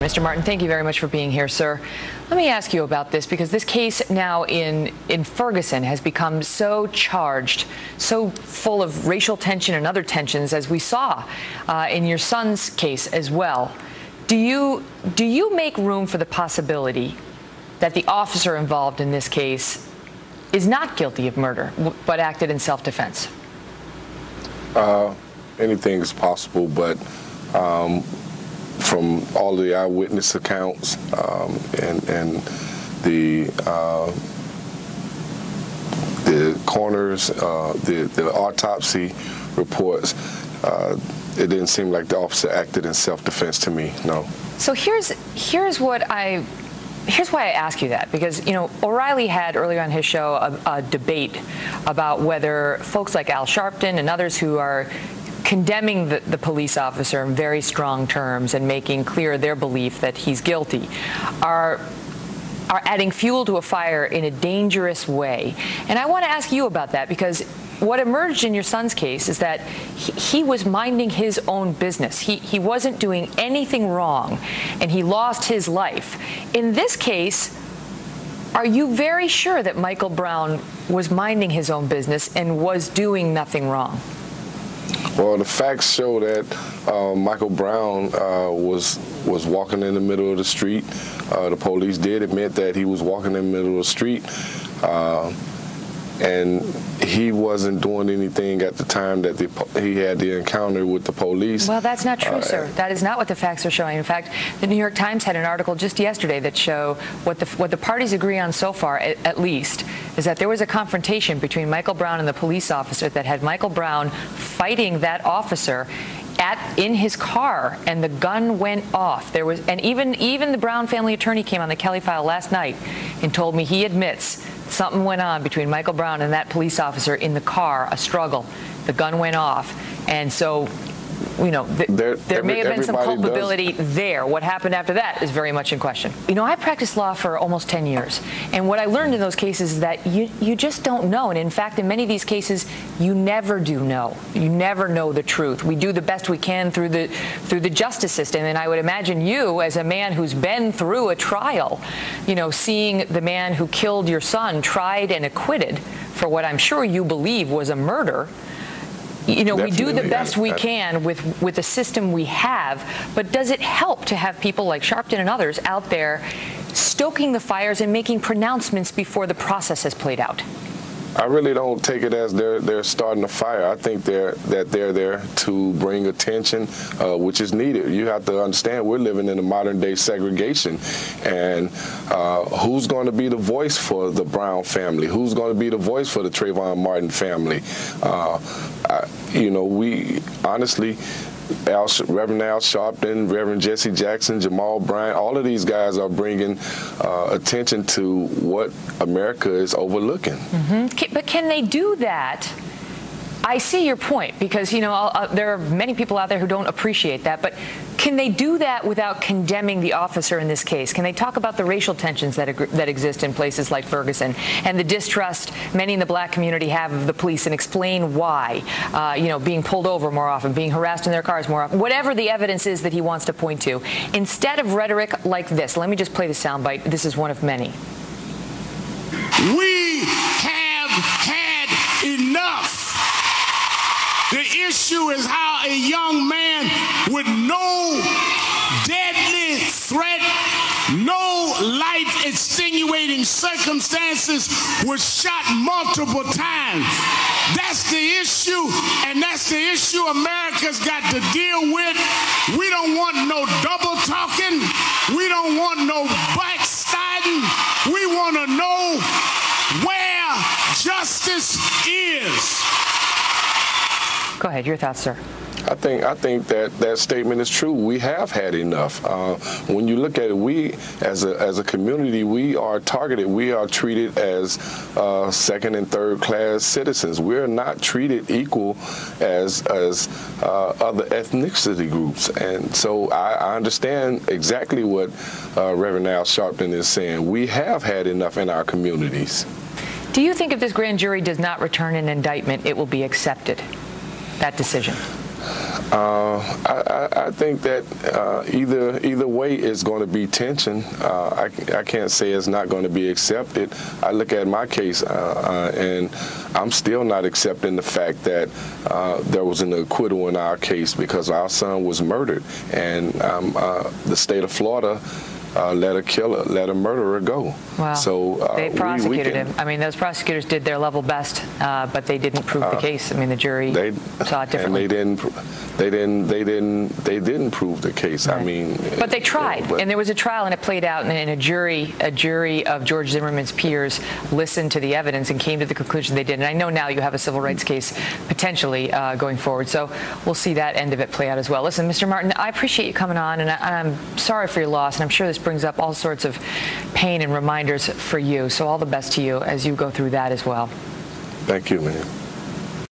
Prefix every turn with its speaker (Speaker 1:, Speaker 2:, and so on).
Speaker 1: Mr. Martin, thank you very much for being here, sir. Let me ask you about this, because this case now in Ferguson has become so charged, so full of racial tension and other tensions, as we saw in your son's case as well. Do you make room for the possibility that the officer involved in this case is not guilty of murder, but acted in self-defense?
Speaker 2: Anything is possible, but from all the eyewitness accounts and the coroners, the autopsy reports, it didn't seem like the officer acted in self-defense to me. No. So here's why I ask you that, because, you know, O'Reilly had earlier on his show a debate about whether folks like Al Sharpton and others who are condemning the police officer in very strong terms and making clear their belief that he's guilty are adding fuel to a fire in a dangerous way. And I want to ask you about that, because what emerged in your son's case is that he was minding his own business. He wasn't doing anything wrong, and he lost his life. In this case, are you very sure that Michael Brown was minding his own business and was doing nothing wrong? Well, the facts show that Michael Brown was walking in the middle of the street. The police did admit that he was walking in the middle of the street, and he wasn't doing anything at the time that he had the encounter with the police. Well, that's not true, sir. That is not what the facts are showing. In fact, the New York Times had an article just yesterday that showed what the parties agree on so far, at least, is that there was a confrontation between Michael Brown and the police officer that had Michael Brown fighting that officer in his car, and the gun went off. And even the Brown family attorney came on the Kelly file last night and told me he admits something went on between Michael Brown and that police officer in the car, a struggle. The gun went off. And so, you know, there may have been some culpability there. What happened after that is very much in question. You know, I practiced law for almost 10 years. And what I learned in those cases is that you just don't know. And in fact, in many of these cases, you never do know. You never know the truth. We do the best we can through the justice system. And I would imagine you, as a man who's been through a trial, you know, seeing the man who killed your son tried and acquitted for what I'm sure you believe was a murder. You know, definitely, we do the best we can with the system we have, but does it help to have people like Sharpton and others out there stoking the fires and making pronouncements before the process has played out? I really don't take it as they're starting a fire. I think they're there to bring attention, which is needed. You have to understand we're living in a modern day segregation, and who's going to be the voice for the Brown family? Who's going to be the voice for the Trayvon Martin family? You know, we honestly, Reverend Al Sharpton, Reverend Jesse Jackson, Jamal Bryant, all of these guys are bringing attention to what America is overlooking. Mm-hmm. But can they do that? I see your point, because, you know, there are many people out there who don't appreciate that, but can they do that without condemning the officer in this case? Can they talk about the racial tensions that exist in places like Ferguson and the distrust many in the black community have of the police, and explain why, you know, being pulled over more often, being harassed in their cars more often, whatever the evidence is that he wants to point to, instead of rhetoric like this? Let me just play the soundbite. This is one of many.
Speaker 3: We have had enough. The issue is how a young man with no deadly threat, no life-extenuating circumstances was shot multiple times. That's the issue, and that's the issue America's got to deal with. We don't want no double talking. We don't want no backsliding. We want to know where justice is.
Speaker 1: Go ahead, your thoughts, sir.
Speaker 2: I think that statement is true. We have had enough. When you look at it, we as a community, we are targeted. We are treated as second and third class citizens. We're not treated equal as other ethnicity groups. And so I understand exactly what Reverend Al Sharpton is saying. We have had enough in our communities.
Speaker 1: Do you think if this grand jury does not return an indictment, it will be accepted, that decision?
Speaker 2: I think that either way is going to be tension. I can't say it's not going to be accepted. I look at my case, and I'm still not accepting the fact that there was an acquittal in our case because our son was murdered, and the state of Florida let a murderer go.
Speaker 1: Wow.
Speaker 2: So
Speaker 1: they prosecuted him. I mean, those prosecutors did their level best, but they didn't prove the case. I mean, the jury saw it differently.
Speaker 2: And they didn't prove the case. Right. I mean,
Speaker 1: but they tried, and there was a trial, and it played out, and a jury of George Zimmerman's peers listened to the evidence and came to the conclusion they did. And I know now you have a civil rights case potentially going forward, so we'll see that end of it play out as well. Listen, Mr. Martin, I appreciate you coming on, and I'm sorry for your loss, and I'm sure this brings up all sorts of pain and reminders for you. So all the best to you as you go through that as well.
Speaker 2: Thank you, man.